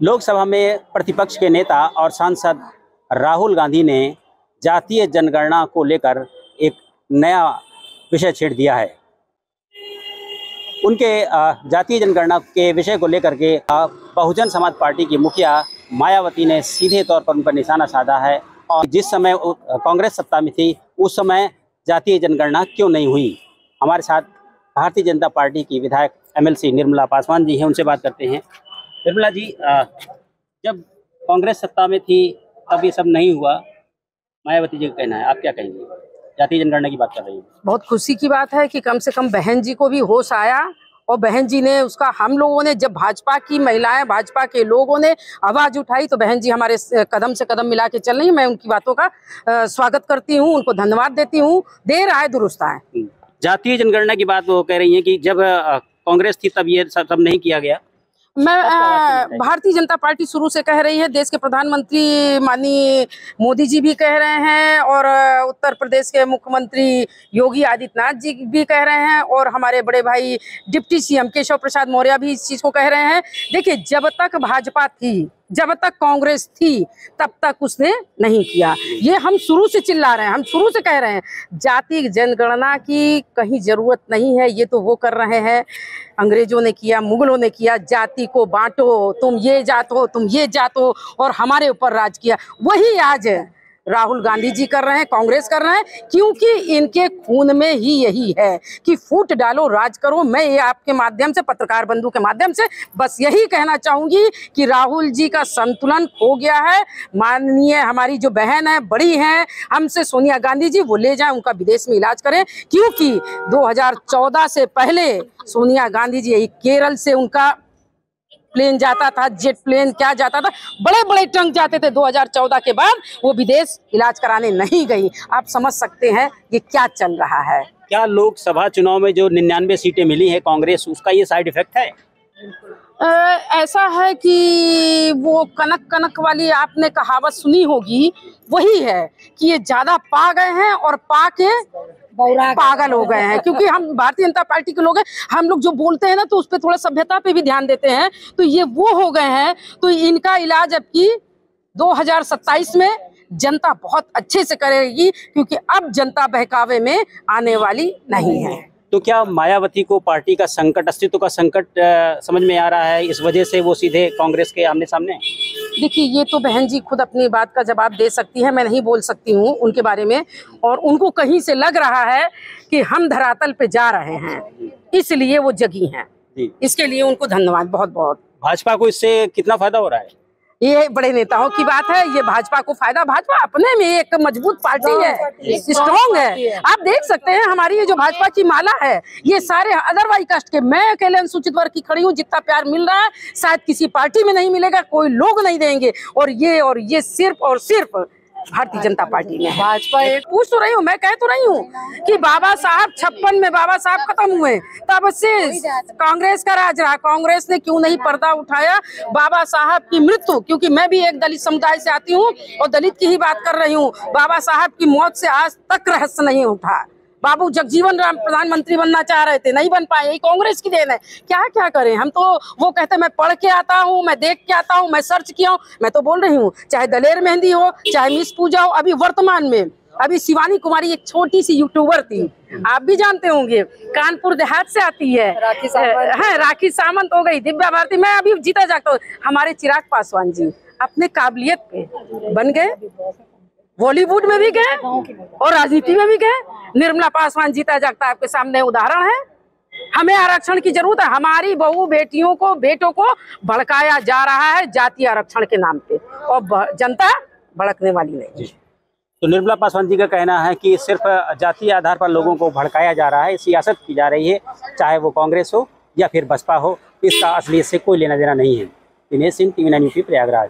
लोकसभा में प्रतिपक्ष के नेता और सांसद राहुल गांधी ने जातीय जनगणना को लेकर एक नया विषय छेड़ दिया है। उनके जातीय जनगणना के विषय को लेकर के बहुजन समाज पार्टी की मुखिया मायावती ने सीधे तौर पर उन पर निशाना साधा है और जिस समय कांग्रेस सत्ता में थी उस समय जातीय जनगणना क्यों नहीं हुई। हमारे साथ भारतीय जनता पार्टी की विधायक MLC निर्मला पासवान जी हैं, उनसे बात करते हैं। निर्मला जी, जब कांग्रेस सत्ता में थी तब ये सब नहीं हुआ, मायावती जी का कहना है, आप क्या कहेंगे? जातीय जनगणना की बात कर रही हैं। बहुत खुशी की बात है कि कम से कम बहन जी को भी होश आया और बहन जी ने उसका, हम लोगों ने जब भाजपा की महिलाएं, भाजपा के लोगों ने आवाज उठाई तो बहन जी हमारे कदम से कदम मिला के चल रही। मैं उनकी बातों का स्वागत करती हूँ, उनको धन्यवाद देती हूँ। देर आए दुरुस्त आए। जातीय जनगणना की बात वो कह रही हैं कि जब कांग्रेस थी तब ये सब नहीं किया गया। मैं भारतीय जनता पार्टी शुरू से कह रही है, देश के प्रधानमंत्री माननीय मोदी जी भी कह रहे हैं और उत्तर प्रदेश के मुख्यमंत्री योगी आदित्यनाथ जी भी कह रहे हैं और हमारे बड़े भाई डिप्टी CM केशव प्रसाद मौर्य भी इस चीज को कह रहे हैं। देखिए, जब तक भाजपा थी, जब तक कांग्रेस थी, तब तक उसने नहीं किया। ये हम शुरू से चिल्ला रहे हैं, हम शुरू से कह रहे हैं जाति जनगणना की कहीं जरूरत नहीं है। ये तो वो कर रहे हैं, अंग्रेजों ने किया, मुगलों ने किया, जाति को बांटो, तुम ये जात हो, तुम ये जात हो और हमारे ऊपर राज किया। वही आज राहुल गांधी जी कर रहे हैं, कांग्रेस कर रहे हैं, क्योंकि इनके खून में ही यही है कि फूट डालो, राज करो। मैं ये आपके माध्यम से, पत्रकार बंधु के माध्यम से बस यही कहना चाहूंगी कि राहुल जी का संतुलन खो गया है। माननीय हमारी जो बहन है, बड़ी हैं हमसे, सोनिया गांधी जी, वो ले जाएं, उनका विदेश में इलाज करें, क्योंकि 2014 से पहले सोनिया गांधी जी यही केरल से उनका प्लेन जाता था, जेट प्लेन क्या जाता था, बड़े बड़े टंक जाते थे। 2014 के बाद वो विदेश इलाज कराने नहीं गई। आप समझ सकते हैं ये क्या चल रहा है। क्या लोकसभा चुनाव में जो 99 सीटें मिली है कांग्रेस, उसका ये साइड इफेक्ट है? ऐसा है कि वो कनक कनक वाली आपने कहावत सुनी होगी, वही है कि ये ज्यादा पा गए हैं और पा के पागल हो गए हैं। क्योंकि हम भारतीय जनता पार्टी के लोग हैं, हम लोग जो बोलते हैं ना तो उस पर थोड़ा सभ्यता पे भी ध्यान देते हैं। तो ये वो हो गए हैं, तो इनका इलाज अब की 2027 में जनता बहुत अच्छे से करेगी, क्योंकि अब जनता बहकावे में आने वाली नहीं है। तो क्या मायावती को पार्टी का संकट, अस्तित्व का संकट समझ में आ रहा है, इस वजह से वो सीधे कांग्रेस के आमने सामने? देखिए, ये तो बहन जी खुद अपनी बात का जवाब दे सकती है, मैं नहीं बोल सकती हूँ उनके बारे में। और उनको कहीं से लग रहा है कि हम धरातल पे जा रहे हैं, इसलिए वो जगी हैं। इसके लिए उनको धन्यवाद बहुत बहुत। भाजपा को इससे कितना फायदा हो रहा है? ये बड़े नेताओं की बात है, ये भाजपा को फायदा, भाजपा अपने में एक मजबूत पार्टी है, स्ट्रॉन्ग है। आप देख सकते हैं हमारी ये जो भाजपा की माला है, ये सारे अदरवाइज कास्ट के, मैं अकेले अनुसूचित वर्ग की खड़ी हूँ। जितना प्यार मिल रहा है शायद किसी पार्टी में नहीं मिलेगा, कोई लोग नहीं देंगे। और ये सिर्फ और सिर्फ भारतीय जनता पार्टी में भाजपा। पूछ तो रही हूँ, मैं कह तो रही हूँ कि बाबा साहब 56 में बाबा साहब खत्म हुए, तब से कांग्रेस का राज रहा। कांग्रेस ने क्यों नहीं पर्दा उठाया? बाबा साहब की मृत्यु, क्योंकि मैं भी एक दलित समुदाय से आती हूँ और दलित की ही बात कर रही हूँ, बाबा साहब की मौत से आज तक रहस्य नहीं उठा। बाबू जगजीवन राम प्रधानमंत्री बनना चाह रहे थे, नहीं बन पाए, यही कांग्रेस की देन है। क्या क्या करें हम? तो वो कहते हैं मैं पढ़ के आता हूँ, मैं देख के आता हूँ, मैं सर्च किया हूँ। मैं तो बोल रही हूँ, चाहे दलेर मेहंदी हो, चाहे मिस पूजा हो, अभी वर्तमान में अभी शिवानी कुमारी एक छोटी सी यूट्यूबर थी, आप भी जानते होंगे, कानपुर देहात से आती है, राखी सामंत हो गई, दिव्या भारती। मैं अभी जीता जागता हूँ, हमारे चिराग पासवान जी अपने काबिलियत पे बन गए, बॉलीवुड में भी गए और राजनीति में भी गए। निर्मला पासवान जीता जागता आपके सामने उदाहरण है। हमें आरक्षण की जरूरत है। हमारी बहू बेटियों को, बेटों को भड़काया जा रहा है जातीय आरक्षण के नाम पे, और जनता भड़कने वाली नहीं। तो निर्मला पासवान जी का कहना है कि सिर्फ जातीय आधार पर लोगों को भड़काया जा रहा है, सियासत की जा रही है, चाहे वो कांग्रेस हो या फिर बसपा हो, इसका असलियत से कोई लेना देना नहीं है। Dinesh Singh, TV9 news, Prayagraj.